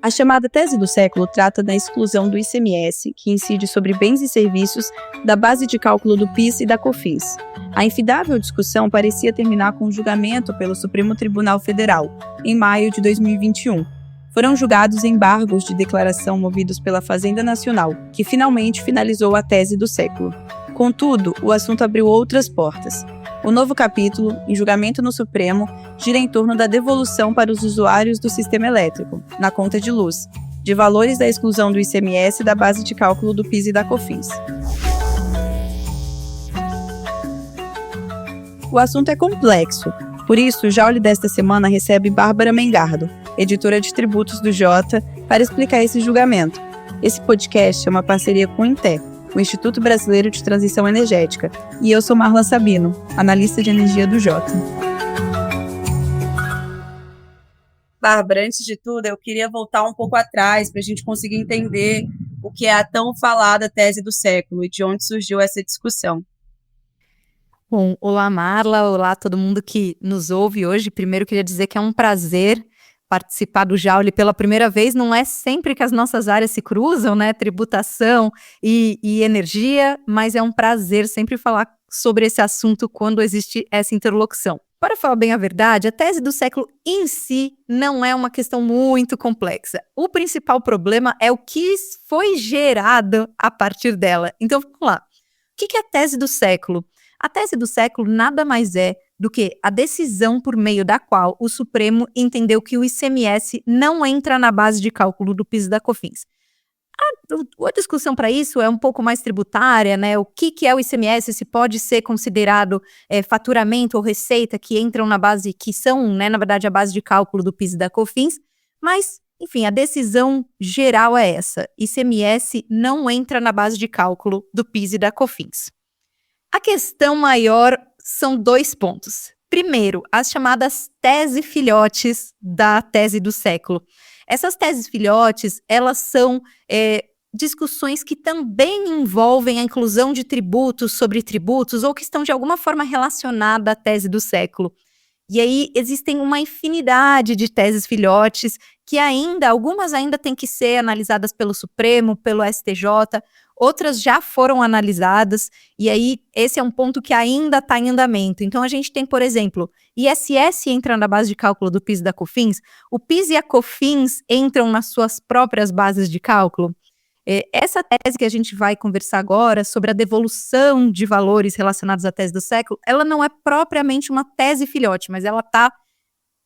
A chamada tese do século trata da exclusão do ICMS, que incide sobre bens e serviços, da base de cálculo do PIS e da COFINS. A infidável discussão parecia terminar com um julgamento pelo Supremo Tribunal Federal, em maio de 2021. Foram julgados embargos de declaração movidos pela Fazenda Nacional, que finalmente finalizou a tese do século. Contudo, o assunto abriu outras portas. O novo capítulo, em julgamento no Supremo, gira em torno da devolução para os usuários do sistema elétrico, na conta de luz, de valores da exclusão do ICMS da base de cálculo do PIS e da COFINS. O assunto é complexo, por isso o Jaule desta semana recebe Bárbara Mengardo, editora de tributos do Jota, para explicar esse julgamento. Esse podcast é uma parceria com o INTE, o Instituto Brasileiro de Transição Energética, e eu sou Marla Sabino, analista de energia do Jota. Bárbara, antes de tudo, eu queria voltar um pouco atrás para a gente conseguir entender o que é a tão falada tese do século e de onde surgiu essa discussão. Bom, olá Marla, olá todo mundo que nos ouve hoje. Primeiro queria dizer que é um prazer participar do Jaule pela primeira vez. Não é sempre que as nossas áreas se cruzam, né? Tributação e energia, mas é um prazer sempre falar sobre esse assunto quando existe essa interlocução. Para falar bem a verdade, a tese do século em si não é uma questão muito complexa. O principal problema é o que foi gerado a partir dela. Então, vamos lá. O que é a tese do século? A tese do século nada mais é do que a decisão por meio da qual o Supremo entendeu que o ICMS não entra na base de cálculo do PIS e da COFINS. A discussão para isso é um pouco mais tributária, né? O que é o ICMS, se pode ser considerado faturamento ou receita que entram na base, que são, né, na verdade, a base de cálculo do PIS e da COFINS, mas, enfim, a decisão geral é essa: ICMS não entra na base de cálculo do PIS e da COFINS. A questão maior são 2 pontos. Primeiro, as chamadas teses filhotes da tese do século. Essas teses filhotes, elas são discussões que também envolvem a inclusão de tributos sobre tributos ou que estão de alguma forma relacionadas à tese do século. E aí existem uma infinidade de teses filhotes que algumas ainda têm que ser analisadas pelo Supremo, pelo STJ, outras já foram analisadas, e aí esse é um ponto que ainda está em andamento. Então a gente tem, por exemplo, ISS entra na base de cálculo do PIS e da COFINS, o PIS e a COFINS entram nas suas próprias bases de cálculo. Essa tese que a gente vai conversar agora, sobre a devolução de valores relacionados à tese do século, ela não é propriamente uma tese filhote, mas ela está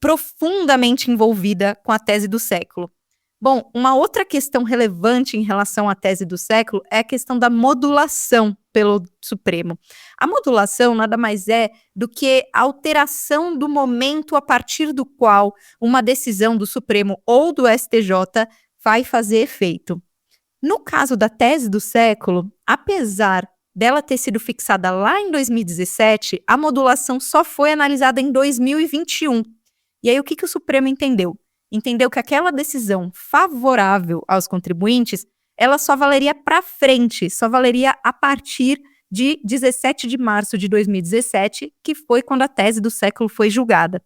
profundamente envolvida com a tese do século. Bom, uma outra questão relevante em relação à tese do século é a questão da modulação pelo Supremo. A modulação nada mais é do que a alteração do momento a partir do qual uma decisão do Supremo ou do STJ vai fazer efeito. No caso da tese do século, apesar dela ter sido fixada lá em 2017, a modulação só foi analisada em 2021. E aí o que o Supremo entendeu? Entendeu que aquela decisão favorável aos contribuintes, ela só valeria para frente, só valeria a partir de 17 de março de 2017, que foi quando a tese do século foi julgada.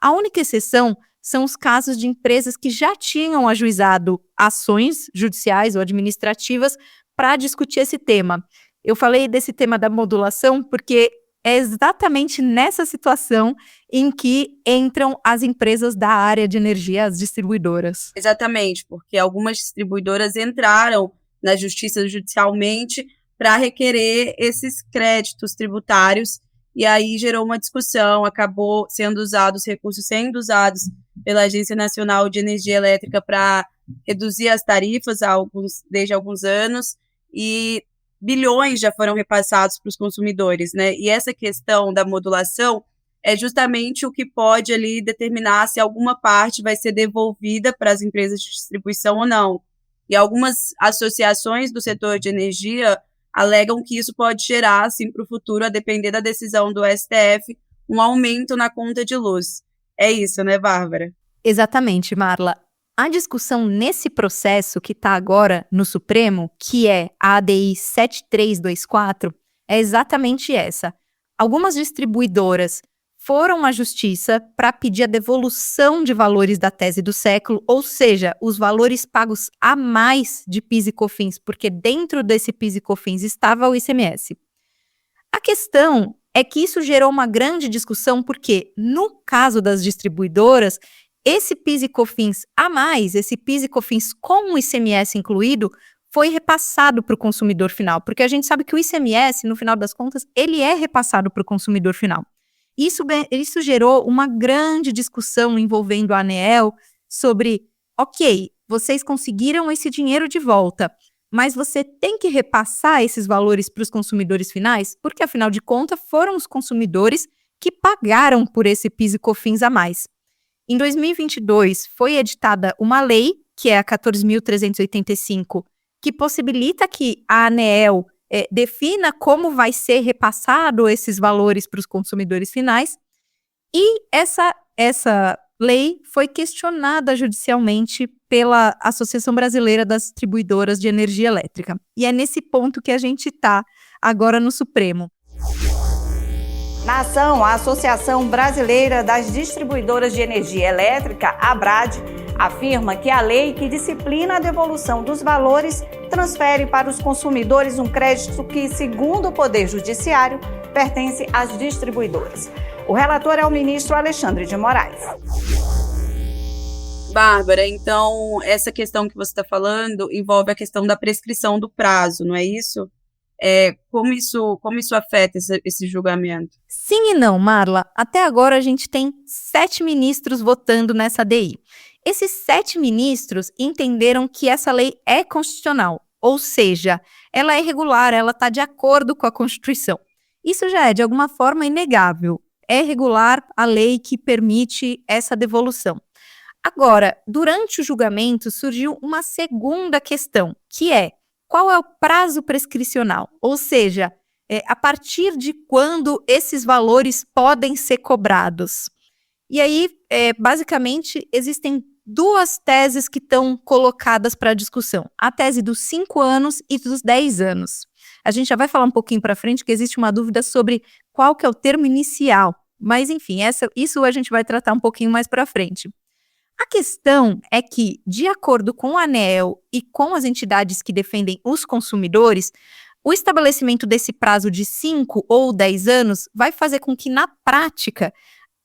A única exceção são os casos de empresas que já tinham ajuizado ações judiciais ou administrativas para discutir esse tema. Eu falei desse tema da modulação porque é exatamente nessa situação em que entram as empresas da área de energia, as distribuidoras. Exatamente, porque algumas distribuidoras entraram na justiça judicialmente para requerer esses créditos tributários, e aí gerou uma discussão, acabou sendo usados, recursos sendo usados pela Agência Nacional de Energia Elétrica para reduzir as tarifas desde alguns anos, e bilhões já foram repassados para os consumidores, né? E essa questão da modulação é justamente o que pode ali determinar se alguma parte vai ser devolvida para as empresas de distribuição ou não. E algumas associações do setor de energia alegam que isso pode gerar, assim, para o futuro, a depender da decisão do STF, um aumento na conta de luz. É isso, né, Bárbara? Exatamente, Marla. A discussão nesse processo que está agora no Supremo, que é a ADI 7324, é exatamente essa. Algumas distribuidoras foram à justiça para pedir a devolução de valores da tese do século, ou seja, os valores pagos a mais de PIS e COFINS, porque dentro desse PIS e COFINS estava o ICMS. A questão é que isso gerou uma grande discussão, porque no caso das distribuidoras, esse PIS e COFINS a mais, esse PIS e COFINS com o ICMS incluído, foi repassado para o consumidor final, porque a gente sabe que o ICMS, no final das contas, ele é repassado para o consumidor final. Isso gerou uma grande discussão envolvendo a ANEEL sobre, ok, vocês conseguiram esse dinheiro de volta, mas você tem que repassar esses valores para os consumidores finais, porque, afinal de contas, foram os consumidores que pagaram por esse PIS e COFINS a mais. Em 2022, foi editada uma lei, que é a 14.385, que possibilita que a ANEEL defina como vai ser repassado esses valores para os consumidores finais, e essa lei foi questionada judicialmente pela Associação Brasileira das Distribuidoras de Energia Elétrica. E é nesse ponto que a gente está agora no Supremo. Na ação, a Associação Brasileira das Distribuidoras de Energia Elétrica, ABRAD, afirma que a lei que disciplina a devolução dos valores transfere para os consumidores um crédito que, segundo o Poder Judiciário, pertence às distribuidoras. O relator é o ministro Alexandre de Moraes. Bárbara, então essa questão que você está falando envolve a questão da prescrição do prazo, não é isso? Como isso afeta esse julgamento? Sim e não, Marla. Até agora a gente tem 7 ministros votando nessa ADI. Esses 7 ministros entenderam que essa lei é constitucional, ou seja, ela é regular, ela está de acordo com a Constituição. Isso já é, de alguma forma, inegável. É regular a lei que permite essa devolução. Agora, durante o julgamento, surgiu uma segunda questão, que é: qual é o prazo prescricional? Ou seja, a partir de quando esses valores podem ser cobrados? E aí, basicamente, existem 2 teses que estão colocadas para discussão. A tese dos 5 anos e dos 10 anos. A gente já vai falar um pouquinho para frente que existe uma dúvida sobre qual que é o termo inicial. Mas, enfim, isso a gente vai tratar um pouquinho mais para frente. A questão é que, de acordo com a ANEEL e com as entidades que defendem os consumidores, o estabelecimento desse prazo de 5 ou 10 anos vai fazer com que, na prática,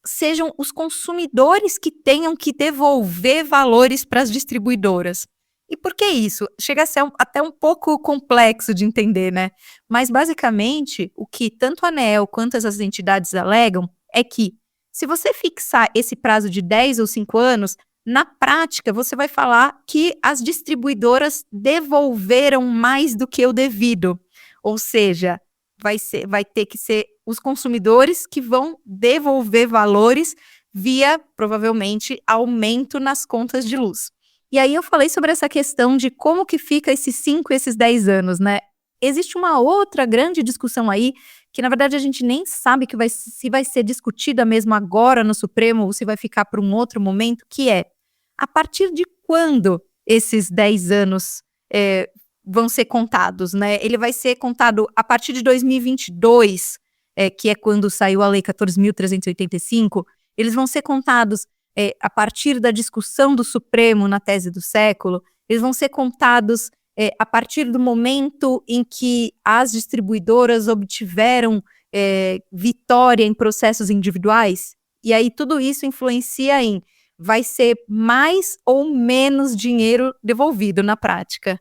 sejam os consumidores que tenham que devolver valores para as distribuidoras. E por que isso? Chega a ser até um pouco complexo de entender, né? Mas, basicamente, o que tanto a ANEEL quanto as entidades alegam é que, se você fixar esse prazo de 10 ou 5 anos, na prática, você vai falar que as distribuidoras devolveram mais do que o devido. Ou seja, vai ter que ser os consumidores que vão devolver valores via, provavelmente, aumento nas contas de luz. E aí eu falei sobre essa questão de como que fica esses 5 e esses 10 anos, né? Existe uma outra grande discussão aí, que na verdade a gente nem sabe se vai ser discutida mesmo agora no Supremo ou se vai ficar para um outro momento, que é: a partir de quando esses 10 anos vão ser contados, né? Ele vai ser contado a partir de 2022, que é quando saiu a Lei 14.385, eles vão ser contados a partir da discussão do Supremo na tese do século, eles vão ser contados a partir do momento em que as distribuidoras obtiveram vitória em processos individuais. E aí tudo isso influencia em: vai ser mais ou menos dinheiro devolvido na prática.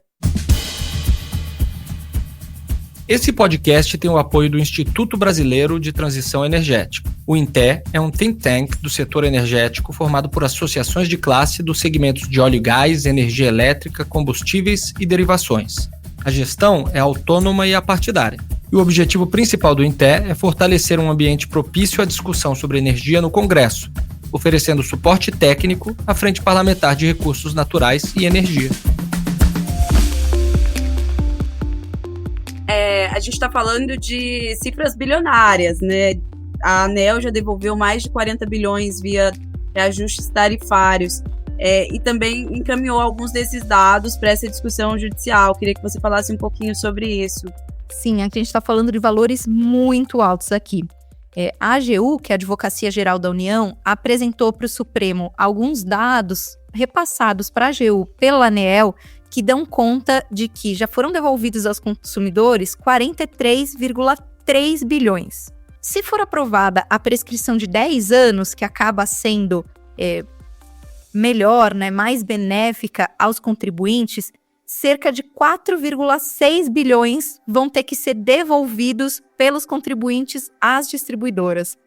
Esse podcast tem o apoio do Instituto Brasileiro de Transição Energética. O INTE é um think tank do setor energético formado por associações de classe dos segmentos de óleo e gás, energia elétrica, combustíveis e derivações. A gestão é autônoma e apartidária. E o objetivo principal do INTE é fortalecer um ambiente propício à discussão sobre energia no Congresso, oferecendo suporte técnico à Frente Parlamentar de Recursos Naturais e Energia. A gente está falando de cifras bilionárias, né? A ANEEL já devolveu mais de 40 bilhões via reajustes tarifários e também encaminhou alguns desses dados para essa discussão judicial. Queria que você falasse um pouquinho sobre isso. Sim, aqui a gente está falando de valores muito altos aqui. A AGU, que é a Advocacia Geral da União, apresentou para o Supremo alguns dados repassados para a AGU pela ANEEL, que dão conta de que já foram devolvidos aos consumidores 43,3 bilhões. Se for aprovada a prescrição de 10 anos, que acaba sendo melhor, né, mais benéfica aos contribuintes, cerca de 4,6 bilhões vão ter que ser devolvidos pelos contribuintes às distribuidoras.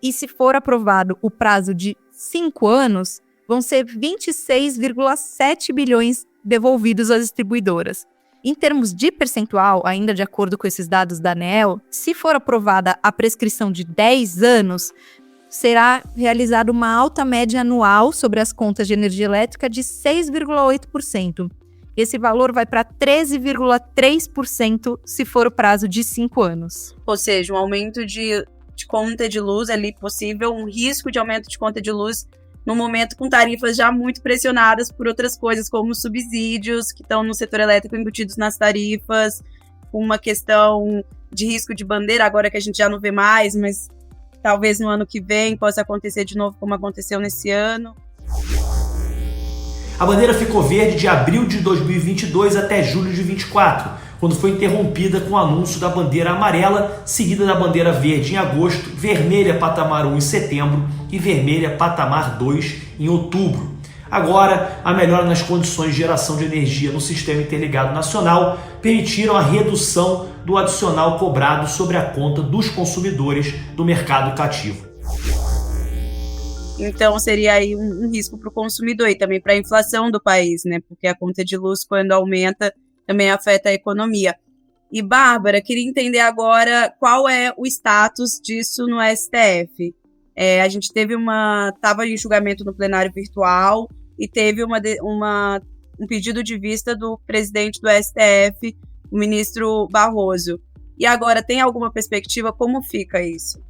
E se for aprovado o prazo de 5 anos, vão ser 26,7 bilhões devolvidos às distribuidoras. Em termos de percentual, ainda de acordo com esses dados da ANEEL, se for aprovada a prescrição de 10 anos, será realizada uma alta média anual sobre as contas de energia elétrica de 6,8%. Esse valor vai para 13,3% se for o prazo de 5 anos. Ou seja, um aumento de conta de luz ali possível, um risco de aumento de conta de luz no momento com tarifas já muito pressionadas por outras coisas, como subsídios que estão no setor elétrico embutidos nas tarifas, uma questão de risco de bandeira, agora que a gente já não vê mais, mas talvez no ano que vem possa acontecer de novo como aconteceu nesse ano. A bandeira ficou verde de abril de 2022 até julho de 2024, quando foi interrompida com o anúncio da bandeira amarela, seguida da bandeira verde em agosto, vermelha patamar 1 em setembro e vermelha patamar 2 em outubro. Agora, a melhora nas condições de geração de energia no Sistema Interligado Nacional permitiram a redução do adicional cobrado sobre a conta dos consumidores do mercado cativo. Então, seria aí um risco para o consumidor e também para a inflação do país, né? Porque a conta de luz, quando aumenta, também afeta a economia. E, Bárbara, queria entender agora qual é o status disso no STF. A gente estava em julgamento no plenário virtual e teve um pedido de vista do presidente do STF, o ministro Barroso. E agora, tem alguma perspectiva? Como fica isso?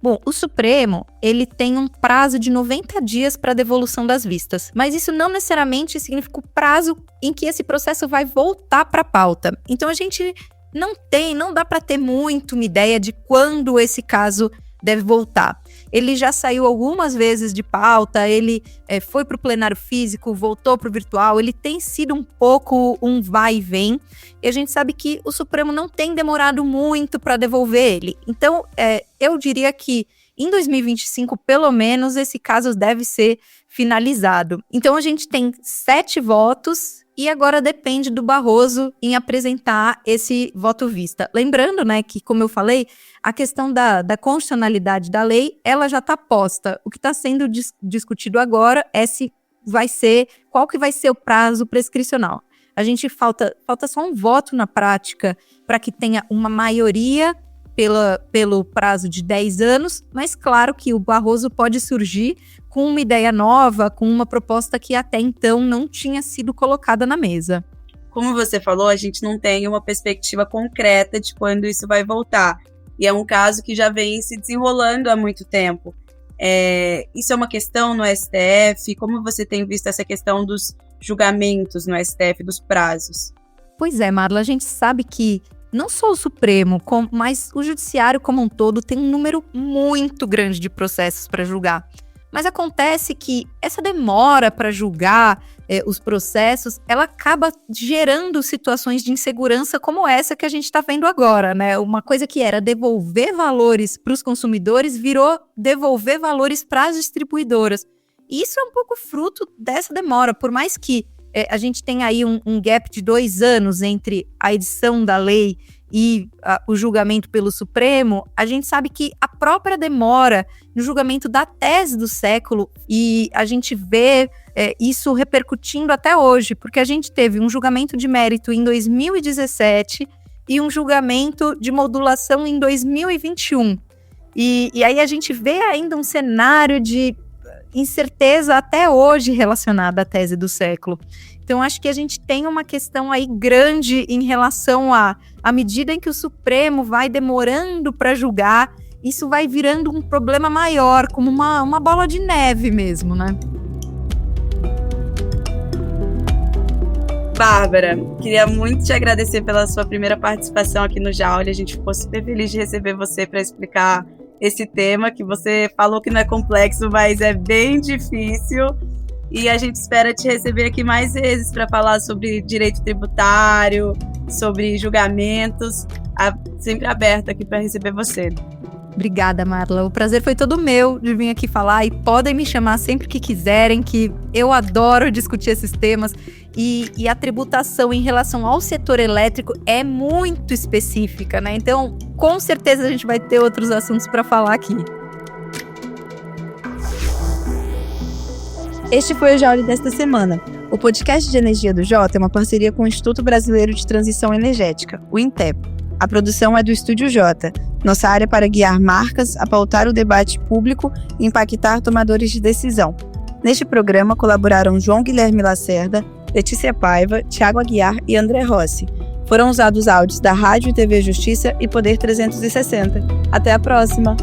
Bom, o Supremo, ele tem um prazo de 90 dias para devolução das vistas, mas isso não necessariamente significa o prazo em que esse processo vai voltar para a pauta. Então a gente não dá para ter muito uma ideia de quando esse caso deve voltar. Ele já saiu algumas vezes de pauta, ele foi para o plenário físico, voltou para o virtual, ele tem sido um pouco um vai e vem, e a gente sabe que o Supremo não tem demorado muito para devolver ele. Então, eu diria que em 2025, pelo menos, esse caso deve ser finalizado. Então, a gente tem 7 votos e agora depende do Barroso em apresentar esse voto vista. Lembrando, né, que, como eu falei, a questão da constitucionalidade da lei, ela já está posta. O que está sendo discutido agora é qual que vai ser o prazo prescricional. A gente falta só um voto na prática para que tenha uma maioria pelo prazo de 10 anos, mas claro que o Barroso pode surgir com uma ideia nova, com uma proposta que até então não tinha sido colocada na mesa. Como você falou, a gente não tem uma perspectiva concreta de quando isso vai voltar. E é um caso que já vem se desenrolando há muito tempo. Isso é uma questão no STF? Como você tem visto essa questão dos julgamentos no STF, dos prazos? Pois é, Marla, a gente sabe que não só o Supremo, mas o Judiciário como um todo tem um número muito grande de processos para julgar. Mas acontece que essa demora para julgar os processos, ela acaba gerando situações de insegurança como essa que a gente está vendo agora, né? Uma coisa que era devolver valores para os consumidores virou devolver valores para as distribuidoras. E isso é um pouco fruto dessa demora, por mais que a gente tenha aí um gap de 2 anos entre a edição da lei e o julgamento pelo Supremo, a gente sabe que a própria demora no julgamento da tese do século, e a gente vê isso repercutindo até hoje, porque a gente teve um julgamento de mérito em 2017 e um julgamento de modulação em 2021. E aí a gente vê ainda um cenário de incerteza até hoje relacionada à tese do século. Então, acho que a gente tem uma questão aí grande em relação à medida em que o Supremo vai demorando para julgar, isso vai virando um problema maior, como uma bola de neve mesmo, né? Bárbara, queria muito te agradecer pela sua primeira participação aqui no Jaule. A gente ficou super feliz de receber você para explicar esse tema, que você falou que não é complexo, mas é bem difícil. E a gente espera te receber aqui mais vezes para falar sobre direito tributário, sobre julgamentos. Sempre aberta aqui para receber você. Obrigada, Marla. O prazer foi todo meu de vir aqui falar, e podem me chamar sempre que quiserem, que eu adoro discutir esses temas. E a tributação em relação ao setor elétrico é muito específica, né? Então, com certeza a gente vai ter outros assuntos para falar aqui. Este foi o Jauli desta semana. O podcast de energia do Jota é uma parceria com o Instituto Brasileiro de Transição Energética, o INTEP. A produção é do Estúdio Jota, nossa área para guiar marcas a pautar o debate público e impactar tomadores de decisão. Neste programa colaboraram João Guilherme Lacerda, Letícia Paiva, Thiago Aguiar e André Rossi. Foram usados áudios da Rádio e TV Justiça e Poder 360. Até a próxima!